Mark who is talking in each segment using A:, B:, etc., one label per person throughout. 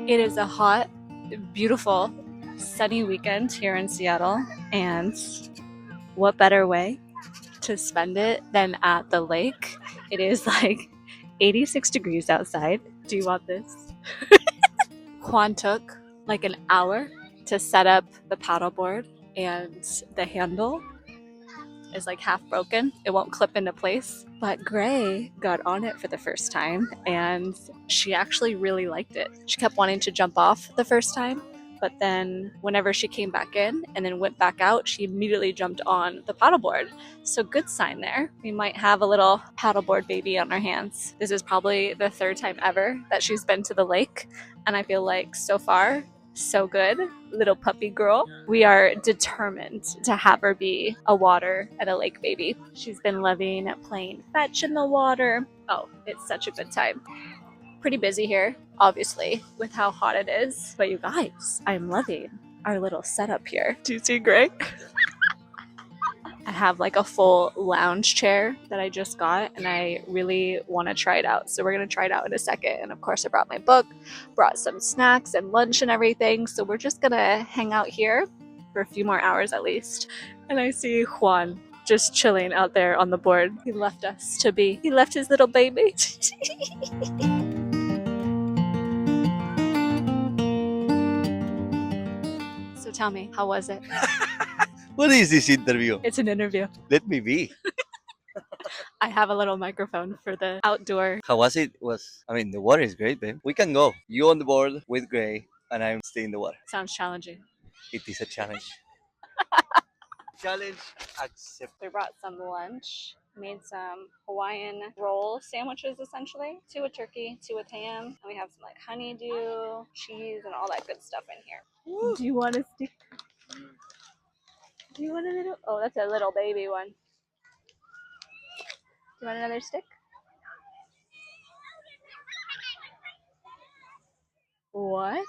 A: It is a hot, beautiful, sunny weekend here in Seattle, and what better way to spend it than at the lake? It is like 86 degrees outside. Do you want this? Juan took like an hour to set up the paddleboard, and the handle is like half broken. It won't clip into place. But Gray got on it for the first time and she actually really liked it. She kept wanting to jump off the first time, but then whenever she came back in and then went back out, she immediately jumped on the paddleboard. So good sign there. We might have a little paddleboard baby on our hands. This is probably the third time ever that she's been to the lake, and I feel like so far so good. Little puppy girl. We are determined to have her be a water and a lake baby. She's been loving playing fetch in the water. Oh, it's such a good time. Pretty busy here, obviously, with how hot it is. But you guys, I'm loving our little setup here. Do you see Gray? I have like a full lounge chair that I just got, and I really want to try it out. So we're going to try it out in a second. And of course I brought my book, brought some snacks and lunch and everything. So we're just going to hang out here for a few more hours at least. And I see Juan just chilling out there on the board. He left us to be. He left his little baby. So tell me, how was it?
B: What is this interview?
A: It's an interview.
B: Let me be.
A: I have a little microphone for the outdoor.
B: How was it? The water is great, babe. We can go. You on the board with Gray, and I'm staying in the water.
A: Sounds challenging.
B: It is a challenge. Challenge accepted.
A: We brought some lunch, made some Hawaiian roll sandwiches essentially. 2 with turkey, 2 with ham. And we have some like honeydew, cheese, and all that good stuff in here. Woo. Do you want a stick? Do you want a little? Oh, that's a little baby one. Do you want another stick? What?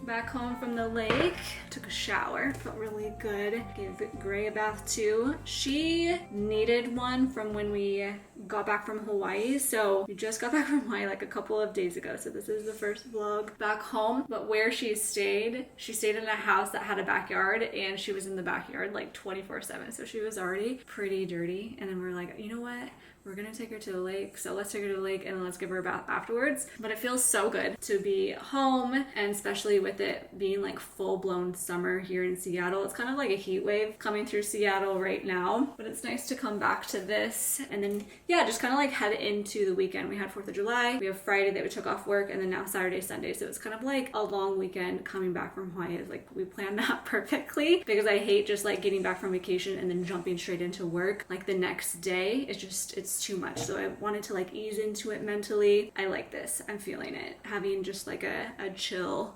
A: Back home from the lake, took a shower, felt really good. Gave Gray a bath too. She needed one from when we got back from Hawaii. So we just got back from Hawaii like a couple of days ago. So this is the first vlog back home. But where she stayed in a house that had a backyard, and she was in the backyard like 24/7. So she was already pretty dirty. And then we're like, you know what? We're gonna take her to the lake, so let's take her to the lake and let's give her a bath afterwards. But it feels so good to be home, and especially with it being like full-blown summer here in Seattle. It's kind of like a heat wave coming through Seattle right now, but it's nice to come back to this and then yeah, just kind of like head into the weekend. We had 4th of July, we have Friday that we took off work, and then now Saturday, Sunday. So it's kind of like a long weekend coming back from Hawaii. Like we planned that perfectly because I hate just like getting back from vacation and then jumping straight into work. Like the next day, it's too much. So I wanted to like ease into it mentally. I like this. I'm feeling it. Having just like a chill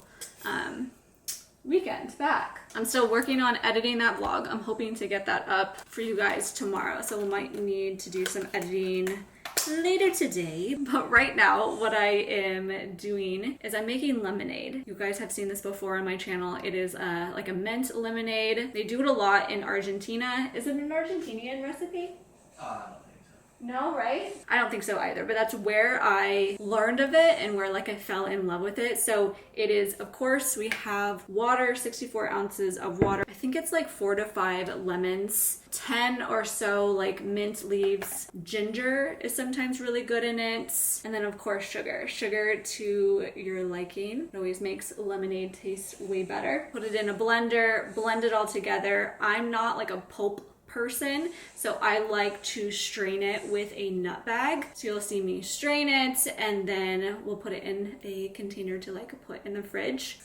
A: weekend back. I'm still working on editing that vlog. I'm hoping to get that up for you guys tomorrow. So we might need to do some editing later today. But right now, what I am doing is I'm making lemonade. You guys have seen this before on my channel. It is like a mint lemonade. They do it a lot in Argentina. Is it an Argentinian recipe? No, right? I don't think so either, but that's where I learned of it and where like I fell in love with it. So it is, of course, we have water, 64 ounces of water. I think it's like 4 to 5 lemons, 10 or so like mint leaves. Ginger is sometimes really good in it. And then of course sugar. Sugar to your liking. It always makes lemonade taste way better. Put it in a blender, blend it all together. I'm not like a pulp person, so I like to strain it with a nut bag. So you'll see me strain it and then we'll put it in a container to like put in the fridge.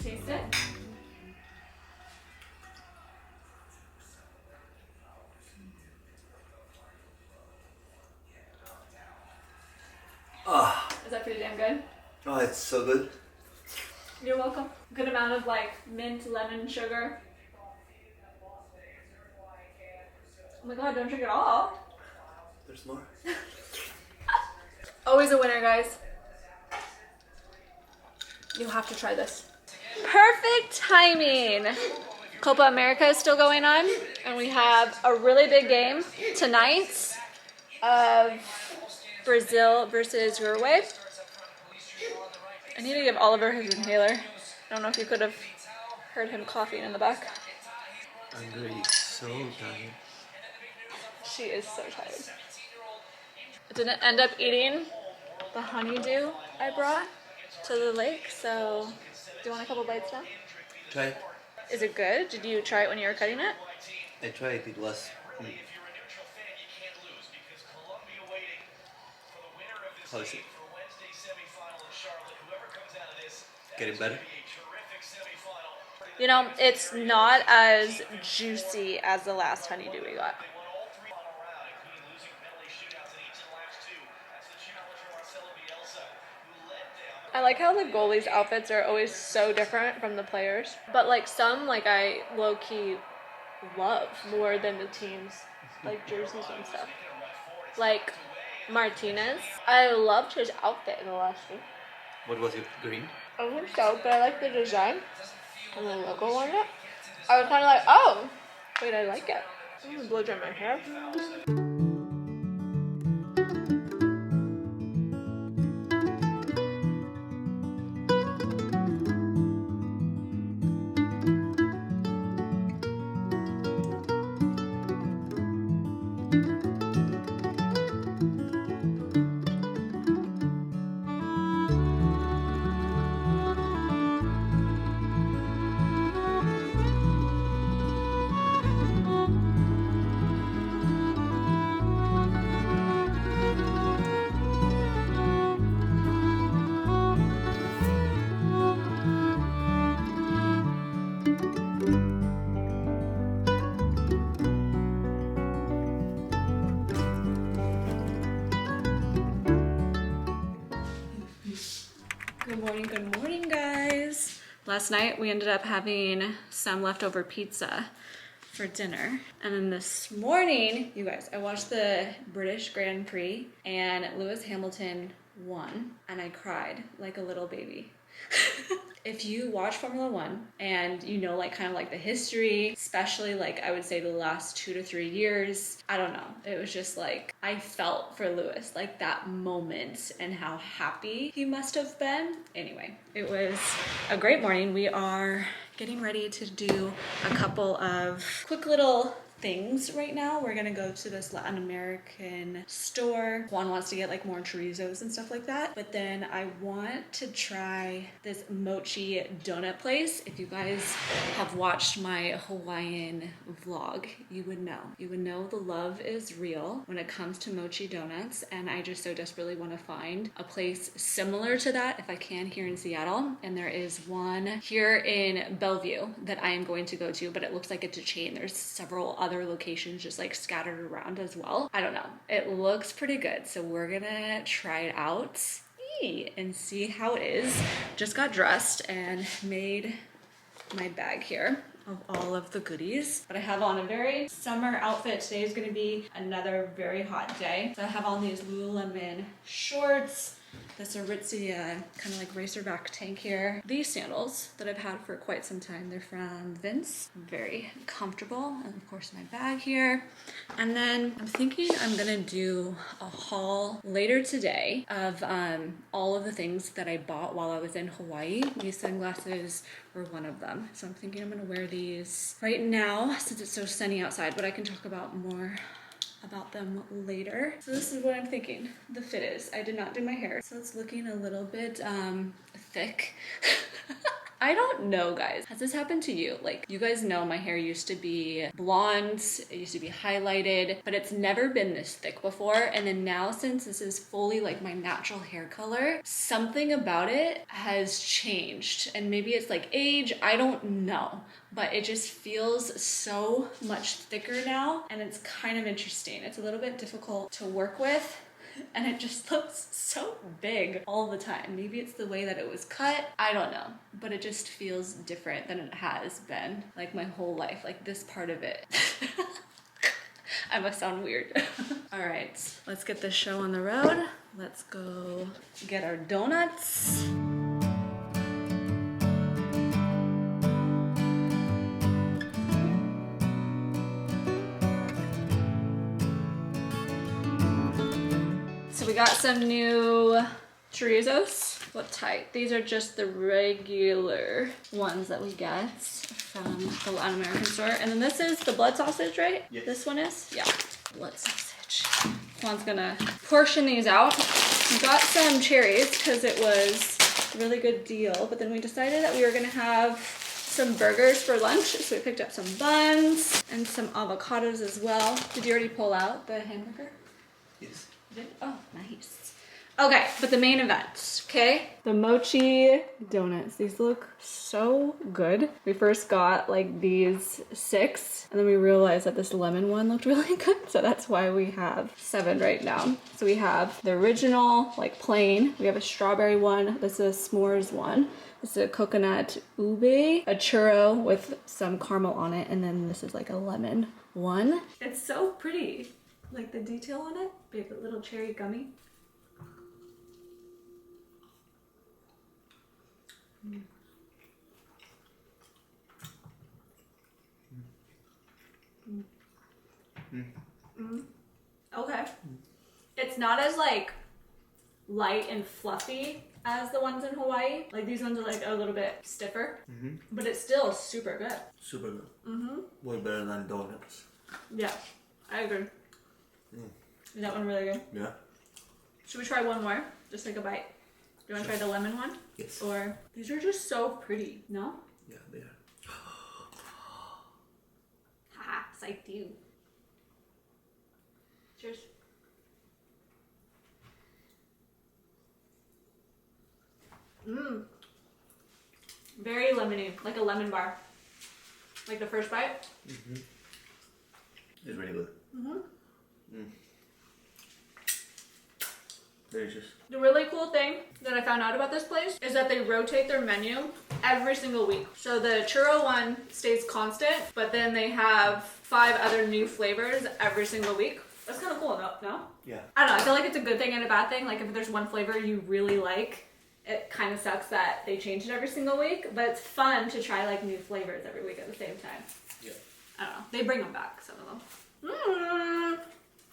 A: Taste it. Is that pretty damn good?
B: Oh, it's so good.
A: You're welcome. Good amount of like mint, lemon, sugar. Oh my god, don't drink it all.
B: There's more.
A: Always a winner, guys. You have to try this. Perfect timing. Copa America is still going on, and we have a really big game tonight of Brazil versus Uruguay. I need to give Oliver his inhaler. I don't know if you could have heard him coughing in the back.
B: I'm really so tired.
A: She is so tired. I didn't end up eating the honeydew I brought to the lake, so do you want a couple bites now?
B: Try it.
A: Is it good? Did you try it when you were cutting it?
B: I tried. It was. How is it? Getting better?
A: You know, it's not as juicy as the last honeydew we got. I like how the goalies' outfits are always so different from the players. But like some, like I low-key love more than the teams, like jerseys and stuff. Like Martinez, I loved his outfit in the last one.
B: What was it? Green?
A: I think so, but I like the design and the logo on it. I was kind of like, oh, wait, I like it. I'm gonna blow dry my hair. Last night we ended up having some leftover pizza for dinner. And then this morning, you guys, I watched the British Grand Prix and Lewis Hamilton won and I cried like a little baby. If you watch Formula One and you know like kind of like the history, especially like I would say the last 2 to 3 years, I don't know. It was just like I felt for Lewis, like that moment and how happy he must have been. Anyway, it was a great morning. We are getting ready to do a couple of quick little things right now. We're gonna go to this Latin American store. Juan wants to get like more chorizos and stuff like that. But then I want to try this mochi donut place. If you guys have watched my Hawaiian vlog, you would know. You would know the love is real when it comes to mochi donuts. And I just so desperately want to find a place similar to that if I can here in Seattle. And there is one here in Bellevue that I am going to go to, but it looks like it's a chain. There's several other locations just like scattered around as well. I don't know. It looks pretty good. So we're gonna try it out and see how it is. Just got dressed and made my bag here of all of the goodies. But I have on a very summer outfit. Today is gonna be another very hot day. So I have on these Lululemon shorts, this Aritzia kind of like racerback tank here. These sandals that I've had for quite some time, they're from Vince. Very comfortable. And of course my bag here. And then I'm thinking I'm gonna do a haul later today of all of the things that I bought while I was in Hawaii. These sunglasses were one of them. So I'm thinking I'm gonna wear these right now since it's so sunny outside, but I can talk about more about them later. So this is what I'm thinking the fit is. I did not do my hair, so it's looking a little bit thick. I don't know, guys. Has this happened to you? Like, you guys know my hair used to be blonde, it used to be highlighted, but it's never been this thick before. And then now, since this is fully like my natural hair color, something about it has changed. And maybe it's like age, I don't know. But it just feels so much thicker now, and it's kind of interesting. It's a little bit difficult to work with, and it just looks so big all the time. Maybe it's the way that it was cut, I don't know, but it just feels different than it has been like my whole life, like this part of it. I must sound weird. All right, let's get this show on the road. Let's go get our donuts. So we got some new chorizos. What type? These are just the regular ones that we get from the Latin American store. And then this is the blood sausage, right? Yes. This one is? Yeah, blood sausage. Juan's gonna portion these out. We got some cherries because it was a really good deal, but then we decided that we were gonna have some burgers for lunch. So we picked up some buns and some avocados as well. Did you already pull out the hamburger?
B: Yes.
A: Oh, nice. Okay, but the main event, okay? The mochi donuts. These look so good. We first got like these 6, and then we realized that this lemon one looked really good, so that's why we have 7 right now. So we have the original, like plain. We have a strawberry one. This is a s'mores one. This is a coconut ube, a churro with some caramel on it, and then this is like a lemon one. It's so pretty. Like the detail on it, big little cherry gummy. Mm. Mm. Mm. Mm. Okay. Mm. It's not as like light and fluffy as the ones in Hawaii. Like these ones are like a little bit stiffer, but it's still super good.
C: Super good. Way better than donuts.
A: Yeah, I agree. Is that one really good?
C: Yeah.
A: Should we try one more? Just like a bite. Do you want to try the lemon one?
C: Yes.
A: Or these are just so pretty, no?
C: Yeah, they are.
A: Haha, psyched you. Cheers. Mmm. Very lemony, like a lemon bar. Like the first bite.
C: It's really good. Delicious.
D: The really cool thing that I found out about this place is that they rotate their menu every single week. So the churro one stays constant, but then they have 5 other new flavors every single week. That's kind of cool, no?
C: Yeah.
D: I don't know, I feel like it's a good thing and a bad thing. Like if there's one flavor you really like, it kind of sucks that they change it every single week, but it's fun to try like new flavors every week at the same time.
C: Yeah.
D: I don't know, they bring them back, some of them.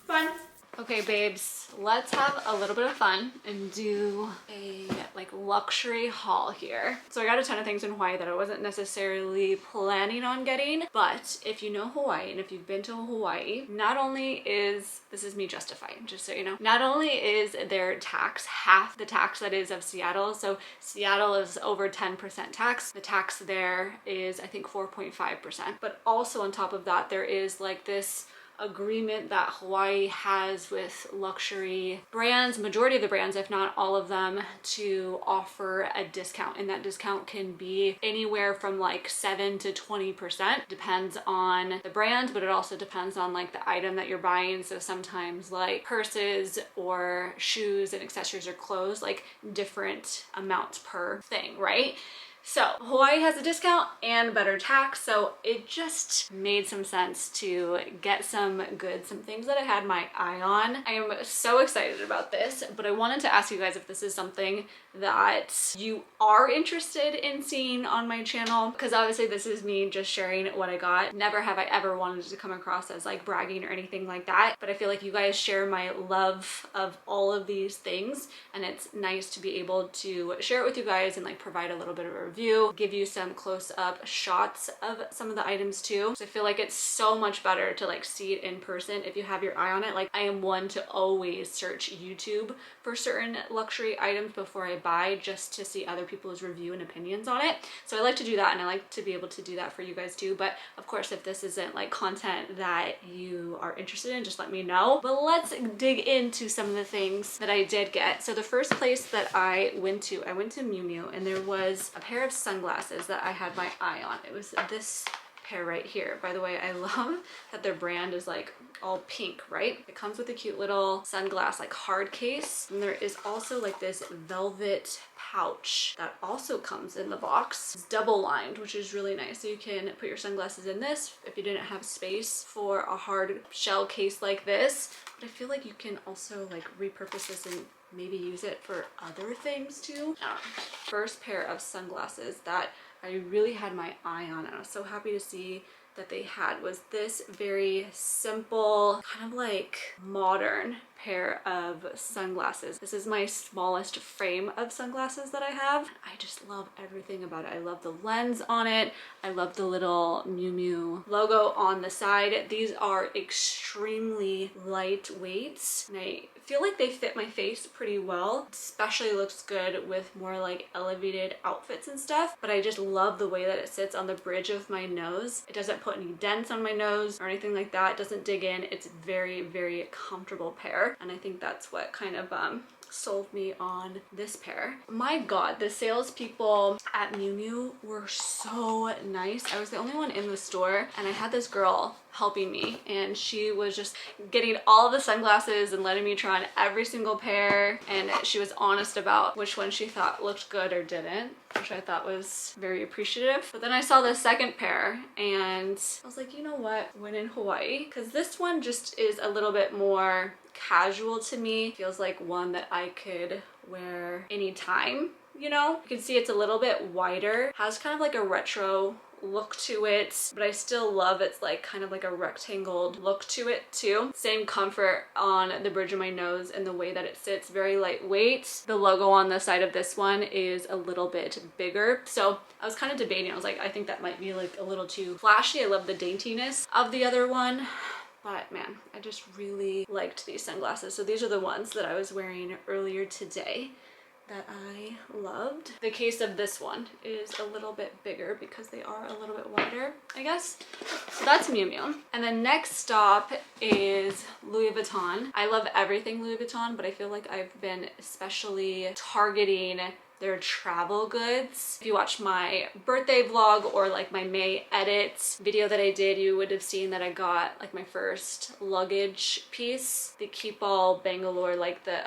D: Fun.
A: Okay, babes, let's have a little bit of fun and do a like luxury haul here. So I got a ton of things in Hawaii that I wasn't necessarily planning on getting, but if you know Hawaii and if you've been to Hawaii, not only is, this is me justifying, just so you know, not only is their tax half the tax that is of Seattle, so Seattle is over 10% tax, the tax there is I think 4.5%, but also on top of that there is like this agreement that Hawaii has with luxury brands, majority of the brands, if not all of them, to offer a discount. And that discount can be anywhere from like 7 to 20%, depends on the brand, but it also depends on like the item that you're buying. So sometimes like purses or shoes and accessories or clothes, like different amounts per thing, right? So Hawaii has a discount and better tax, so it just made some sense to get some goods, some things that I had my eye on. I am so excited about this, but I wanted to ask you guys if this is something that you are interested in seeing on my channel, because obviously this is me just sharing what I got. Never have I ever wanted to come across as like bragging or anything like that, but I feel like you guys share my love of all of these things, and it's nice to be able to share it with you guys and like provide a little bit of a review, give you some close-up shots of some of the items too. So I feel like it's so much better to like see it in person if you have your eye on it. Like I am one to always search YouTube for certain luxury items before I buy, just to see other people's review and opinions on it. So I like to do that, and I like to be able to do that for you guys too. But of course, if this isn't like content that you are interested in, just let me know. But let's dig into some of the things that I did get. So the first place that I went to Miu Miu, and there was a pair of sunglasses that I had my eye on. It was this pair right here. By the way, I love that their brand is like all pink, right? It comes with a cute little sunglass like hard case, and there is also like this velvet pouch that also comes in the box. It's double lined, which is really nice. So you can put your sunglasses in this if you didn't have space for a hard shell case like this. But I feel like you can also like repurpose this and maybe use it for other things too. First pair of sunglasses that I really had my eye on, and I was so happy to see that they had, was this very simple, kind of like modern pair of sunglasses. This is my smallest frame of sunglasses that I have. I just love everything about it. I love the lens on it. I love the little Miu Miu logo on the side. These are extremely lightweight, and I feel like they fit my face pretty well. Especially looks good with more like elevated outfits and stuff, but I just love the way that it sits on the bridge of my nose. It doesn't put any dents on my nose or anything like that. It doesn't dig in. It's very, very comfortable pair, and I think that's what kind of sold me on this pair. My god, the salespeople at Miu Miu were so nice. I was the only one in the store, and I had this girl helping me, and she was just getting all of the sunglasses and letting me try on every single pair, and she was honest about which one she thought looked good or didn't, which I thought was very appreciative. But then I saw the second pair and I was like, you know what, when in Hawaii, because this one just is a little bit more casual to me. Feels like one that I could wear anytime, you know? You can see it's a little bit wider, has kind of like a retro look to it, but I still love its like kind of like a rectangled look to it too. Same comfort on the bridge of my nose and the way that it sits, very lightweight. The logo on the side of this one is a little bit bigger, so I was kind of debating. I was like, I think that might be like a little too flashy. I love the daintiness of the other one, but man, I just really liked these sunglasses. So these are the ones that I was wearing earlier today that I loved. The case of this one is a little bit bigger because they are a little bit wider, I guess. So that's Miu Miu. And the next stop is Louis Vuitton. I love everything Louis Vuitton, but I feel like I've been especially targeting
D: They're travel goods. If you watch my birthday vlog or like my May edit video that I did, you would have seen that I got like my first luggage piece, the Keep All Bangalore, like the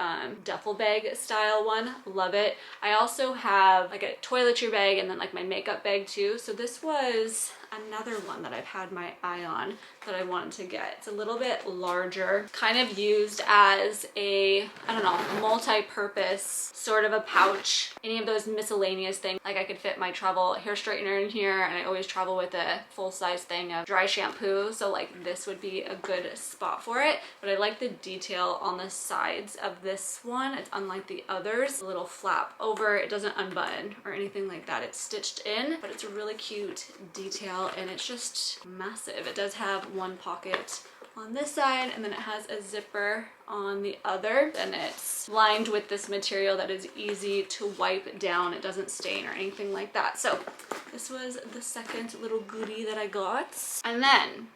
D: duffel bag style one. Love it. I also have like a toiletry bag and then like my makeup bag too. So this was another one that I've had my eye on that I wanted to get. It's a little bit larger, kind of used as a, I don't know, multi-purpose sort of a pouch. Any of those miscellaneous things. Like I could fit my travel hair straightener in here, and I always travel with a full-size thing of dry shampoo, so like this would be a good spot for it. But I like the detail on the sides of this one. It's unlike the others. A little flap over, it doesn't unbutton or anything like that. It's stitched in, but it's a really cute detail and it's just massive. It does have one pocket on this side and then it has a zipper on the other, and it's lined with this material that is easy to wipe down. It doesn't stain or anything like that. So this was the second little goodie that I got. And then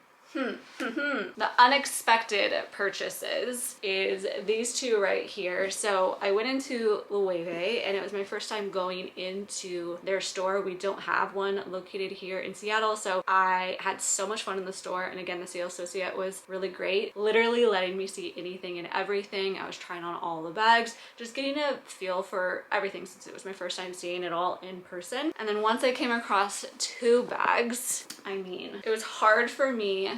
D: the unexpected purchases is these two right here. So I went into Loewe and it was my first time going into their store. We don't have one located here in Seattle, so I had so much fun in the store. And again, the sales associate was really great, literally letting me see anything and everything. I was trying on all the bags, just getting a feel for everything since it was my first time seeing it all in person. And then once I came across two bags, I mean, it was hard for me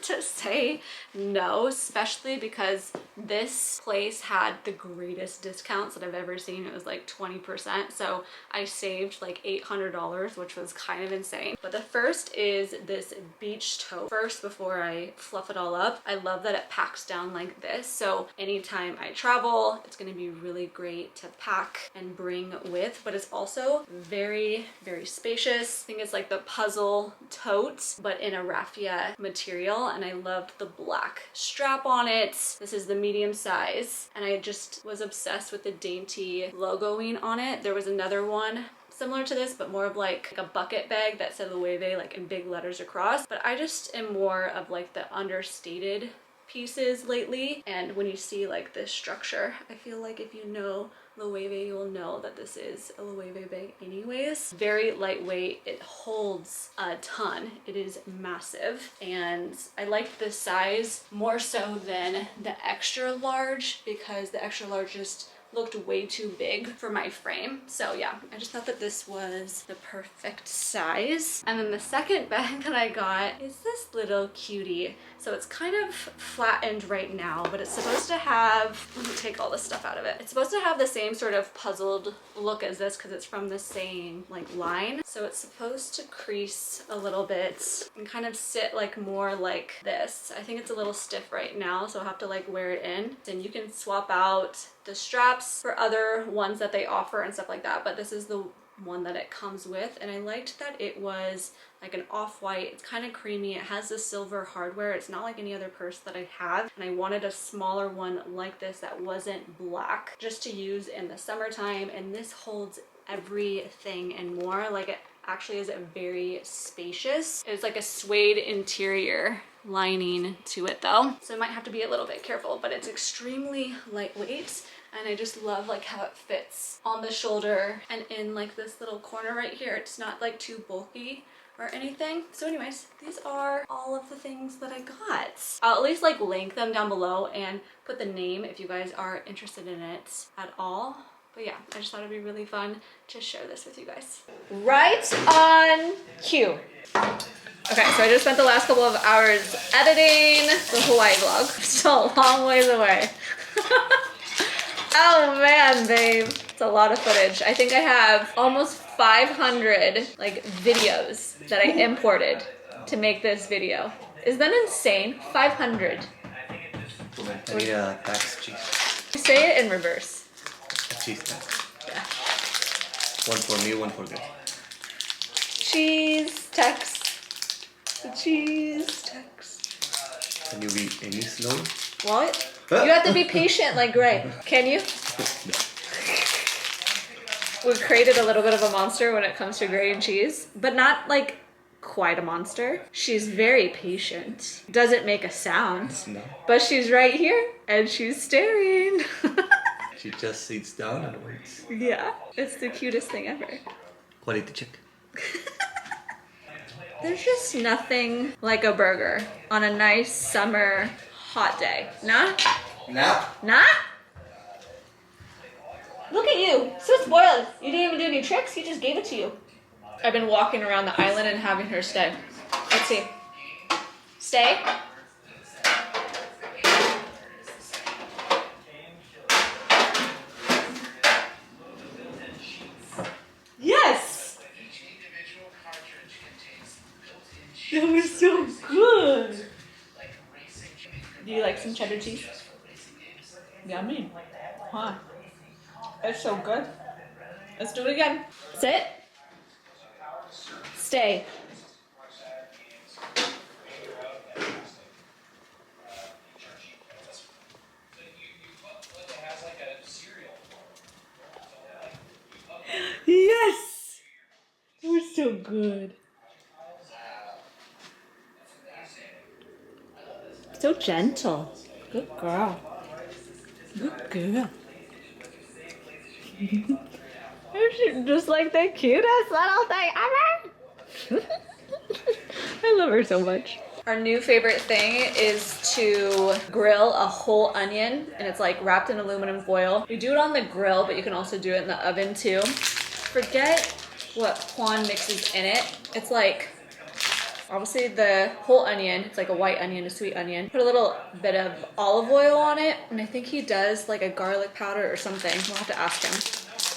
D: to say no, especially because this place had the greatest discounts that I've ever seen. It was like 20%, so I saved like $800, which was kind of insane. But the first is this beach tote. First, before I fluff it all up, I love that it packs down like this, so anytime I travel, it's going to be really great to pack and bring with. But it's also very, very spacious. I think it's like the puzzle tote, but in a raffia material, and I loved the black strap on it. This is the medium size, and I just was obsessed with the dainty logoing on it. There was another one similar to this, but more of like a bucket bag that said Loewe like in big letters across. But I just am more of like the understated pieces lately, and when you see like this structure, I feel like if you know Loewe, you'll know that this is a Loewe bag anyways. Very lightweight, it holds a ton, it is massive, and I like this size more so than the extra large because the extra large just looked way too big for my frame. So yeah, I just thought that this was the perfect size. And then the second bag that I got is this little cutie. So it's kind of flattened right now, but it's supposed to have, let me take all this stuff out of it. It's supposed to have the same sort of puzzled look as this because it's from the same like line. So it's supposed to crease a little bit and kind of sit like more like this. I think it's a little stiff right now, so I'll have to like wear it in. And you can swap out the straps for other ones that they offer and stuff like that, but this is the one that it comes with. And I liked that it was like an off-white. It's kind of creamy. It has the silver hardware. It's not like any other purse that I have, and I wanted a smaller one like this that wasn't black just to use in the summertime. And this holds everything and more. Like it actually is a very spacious. It's like a suede interior lining to it though, so I might have to be a little bit careful, but it's extremely lightweight. And I just love like how it fits on the shoulder and in like this little corner right here. It's not like too bulky or anything. So anyways, these are all of the things that I got. I'll at least like link them down below and put the name if you guys are interested in it at all. But yeah, I just thought it'd be really fun to share this with you guys. Right on cue. Okay, so I just spent the last couple of hours editing the Hawaii vlog. Still a long ways away. Oh man, babe. It's a lot of footage. I think I have almost 500 like videos that I imported to make this video. Isn't that insane? 500.
C: I need a tax cheese.
A: Say it in reverse.
C: A cheese tax.
A: Yeah.
C: One for me, one for them.
A: Cheese text. The cheese text.
C: Can you be any slow?
A: What? You have to be patient like Gray. Can you? We've created a little bit of a monster when it comes to Gray and cheese, but not like quite a monster. She's very patient. Doesn't make a sound,
C: No.
A: but she's right here and she's staring.
C: She just sits down and waits.
A: Yeah, it's the cutest thing ever.
C: Quality check.
D: There's just nothing like a burger on a nice summer hot day. Nah?
B: Nah.
D: Nah? Look at you, so spoiled. You didn't even do any tricks, he just gave it to you. I've been walking around the island and having her stay. Let's see. Stay. Yes! That was so good. Do you like some cheddar cheese? Yummy. Huh. It's so good. Let's do it again. Sit. Stay. Yes! It was so good. So gentle. Good girl. Good girl. She's just like the cutest little thing ever. I love her so much. Our new favorite thing is to grill a whole onion, and it's like wrapped in aluminum foil. We do it on the grill, but you can also do it in the oven too. Forget what Juan mixes in it. It's like, obviously the whole onion, it's like a white onion, a sweet onion. Put a little bit of olive oil on it, and I think he does like a garlic powder or something. We'll have to ask him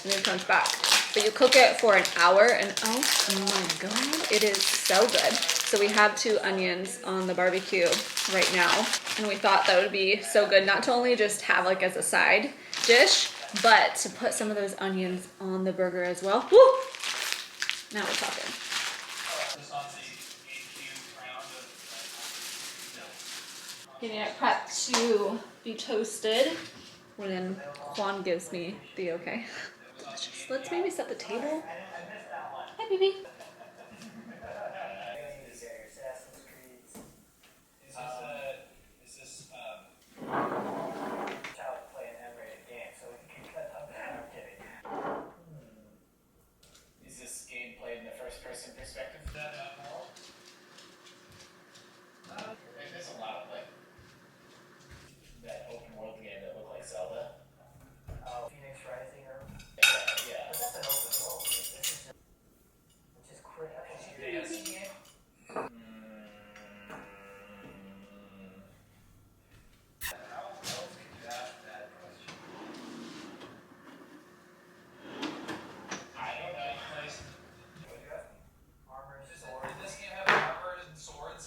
D: when he comes back. But you cook it for an hour, and oh my god, it is so good. So we have 2 onions on the barbecue right now, and we thought that would be so good not to only just have like as a side dish, but to put some of those onions on the burger as well. Woo! Now we're talking. Getting it prepped to be toasted. And then Juan gives me the okay. Let's maybe set the table. Hi, baby.
E: Is this game played in the first person perspective? There's a lot of like that open world game that looked like Zelda. Oh, Phoenix Rising or yeah. But that's an open world game. This is which is crazy. Dancing game? How else could you ask that question? I don't know. What did you ask me? Armor and swords. Did this game have armor and swords?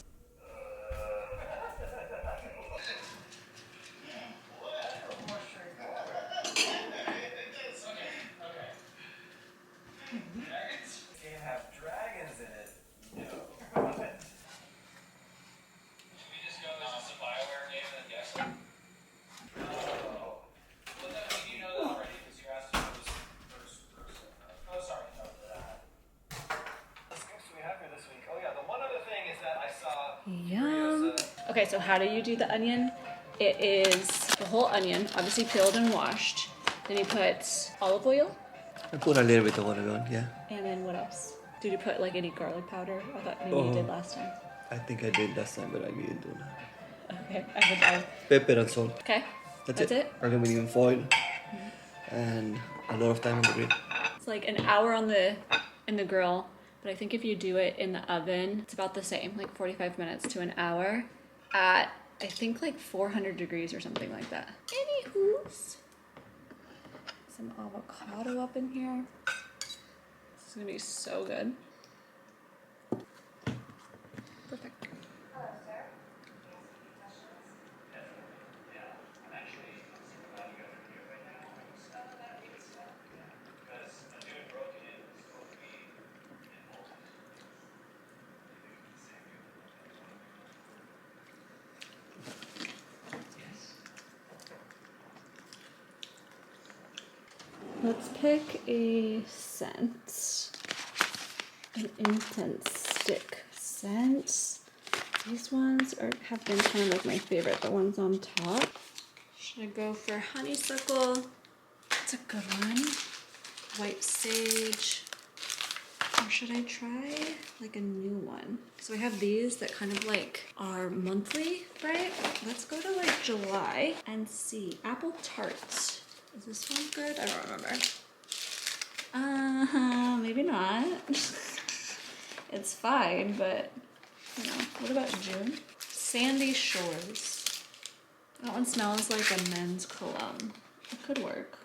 D: Yum. Okay, so how do you do the onion? It is the whole onion, obviously peeled and washed. Then you put olive oil.
C: I put a little bit of olive oil, yeah.
D: And then what else? Did you put like any garlic powder? I thought maybe you did last time.
C: I think I did last time, but I didn't do that.
D: Okay, I would.
C: Pepper and salt.
D: Okay, that's it.
C: Aluminum foil. And a lot of time on the grill.
D: It's like an hour on in the grill, but I think if you do it in the oven, it's about the same, like 45 minutes to an hour at I think like 400 degrees or something like that. Anywho's, some avocado up in here. This is gonna be so good. Perfect. Let's pick a scent. An incense stick scent. These ones have been kind of like my favorite, the ones on top. Should I go for honeysuckle That's a good one. White sage. Or should I try like a new one? So we have these that kind of like are monthly, right? Let's go to like July and see. Apple tart. Is this one good? I don't remember. Maybe not. It's fine, but you know, what about June? Sandy Shores. That one smells like a men's cologne. It could work.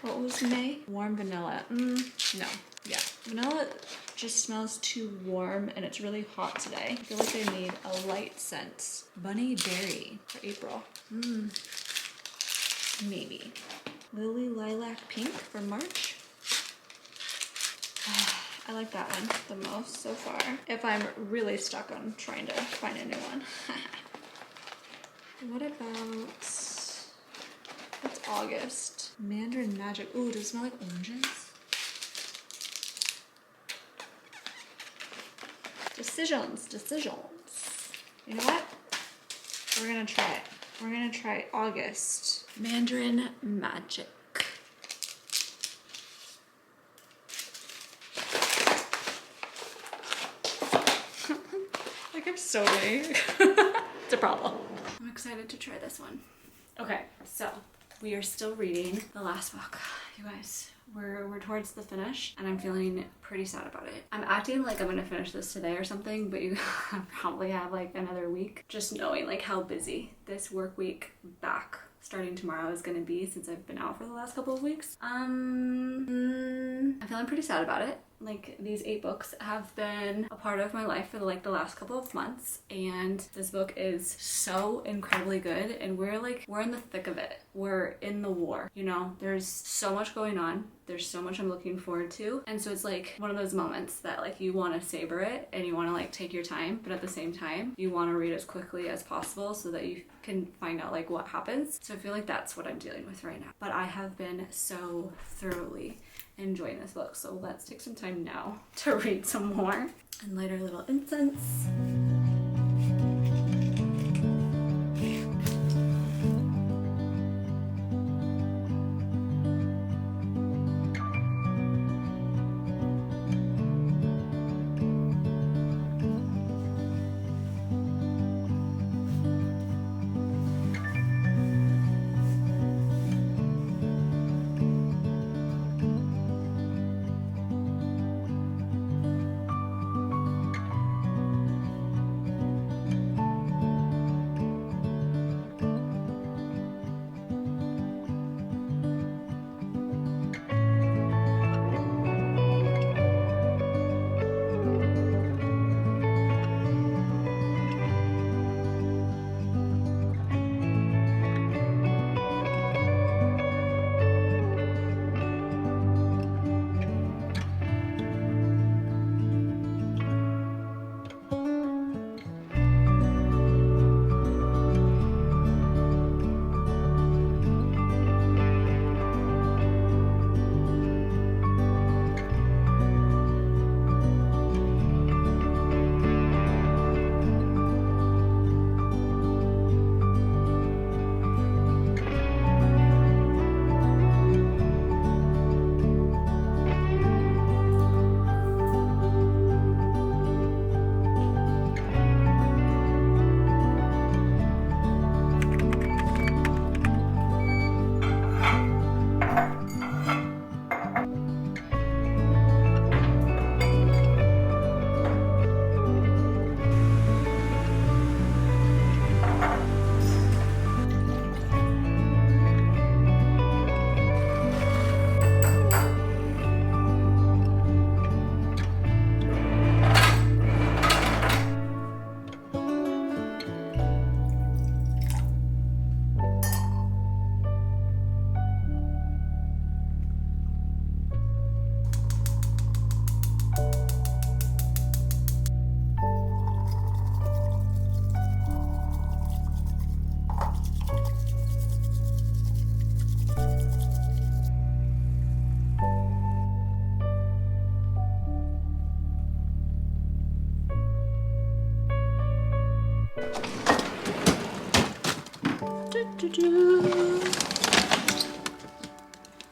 D: What was May? Warm vanilla. No. Yeah. Vanilla just smells too warm and it's really hot today. I feel like I need a light scent. Bunny berry for April. Maybe. Lily lilac pink for March. I like that one the most so far. If I'm really stuck on trying to find a new one. What about, it's August. Mandarin Magic. Ooh, does it smell like oranges? Decisions. You know what? We're gonna try it. We're gonna try August. Mandarin Magic. Like I'm so big. It's a problem. I'm excited to try this one. Okay, so we are still reading the last book, you guys. We're towards the finish and I'm feeling pretty sad about it. I'm acting like I'm gonna finish this today or something, but you probably have like another week. Just knowing like how busy this work week back starting tomorrow is gonna be since I've been out for the last couple of weeks. I'm feeling pretty sad about it. Like these 8 books have been a part of my life for like the last couple of months and this book is so incredibly good and we're in the thick of it. We're in the war, you know? There's so much going on. There's so much I'm looking forward to. And so it's like one of those moments that like you want to savor it and you want to like take your time, but at the same time you want to read as quickly as possible so that you can find out like what happens. So I feel like that's what I'm dealing with right now. But I have been so thoroughly enjoying this book, so let's take some time now to read some more and light our little incense.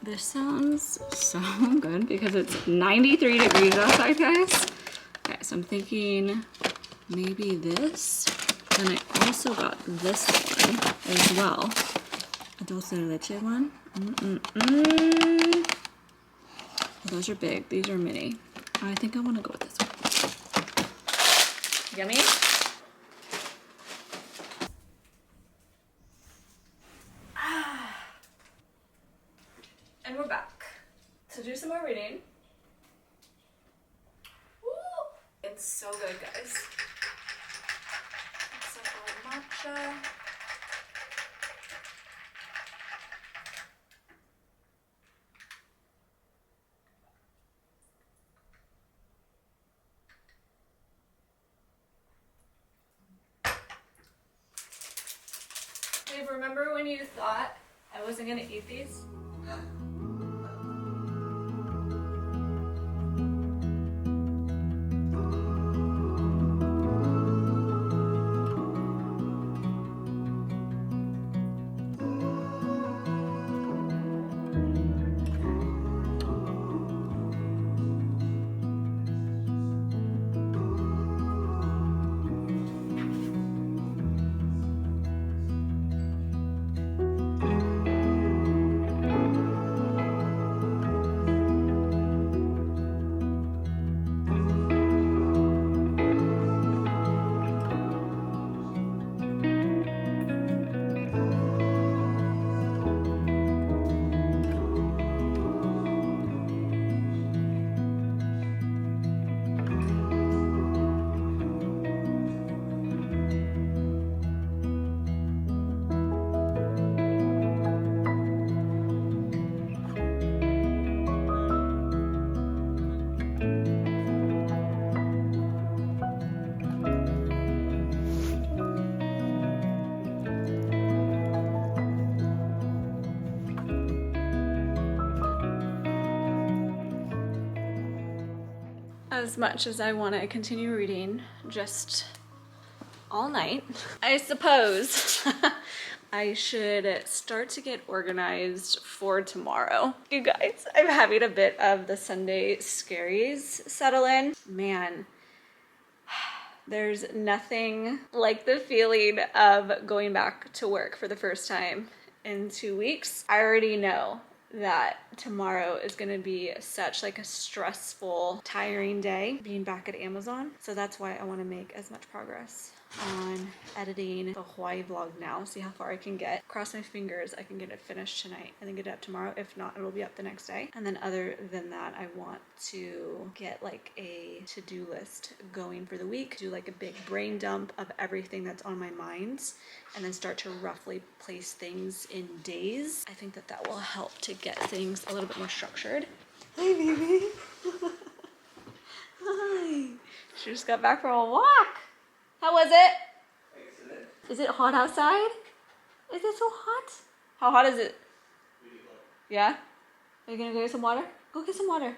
A: This sounds so good because it's 93 degrees outside, guys. Okay, so I'm thinking maybe this. Then I also got this one as well. A dulce de leche one. Oh, those are big. These are mini. I think I want to go with this one. Yummy. And we're back to do some more reading. Woo! It's so good, guys. It's like a matcha. Babe, remember when you thought I wasn't gonna eat these? As much as I want to continue reading just all night, I suppose I should start to get organized for tomorrow. You guys, I'm having a bit of the Sunday scaries settle in. Man, there's nothing like the feeling of going back to work for the first time in 2 weeks. I already know that tomorrow is going to be such like a stressful, tiring day being back at Amazon. So that's why I want to make as much progress on editing the Hawaii vlog now, see how far I can get. Cross my fingers I can get it finished tonight and then get it up tomorrow. If not, it'll be up the next day. And then other than that, I want to get like a to-do list going for the week, do like a big brain dump of everything that's on my mind, and then start to roughly place things in days. I think that that will help to get things a little bit more structured. Hi, baby. Hi. She just got back from a walk. How was it?
C: Excellent.
A: Is it hot outside? Is it so hot? How hot is it?
C: Really hot.
A: Yeah? Are you gonna go get some water? Go get some water.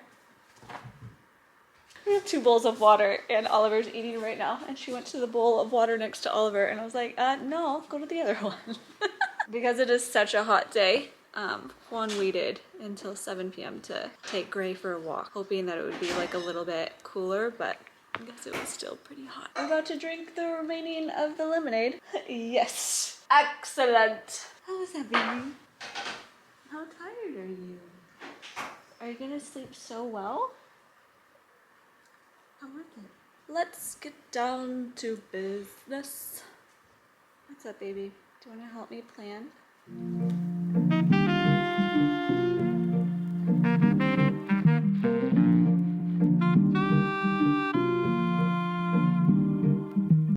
A: We have 2 bowls of water and Oliver's eating right now, and she went to the bowl of water next to Oliver and I was like, no, go to the other one. Because it is such a hot day, Juan waited until 7 p.m. to take Gray for a walk, hoping that it would be like a little bit cooler, but I guess it was still pretty hot. We're about to drink the remaining of the lemonade. Yes. Excellent. How was that, baby? How tired are you? Are you gonna sleep so well? How was it? Let's get down to business. What's up, baby? Do you want to help me plan?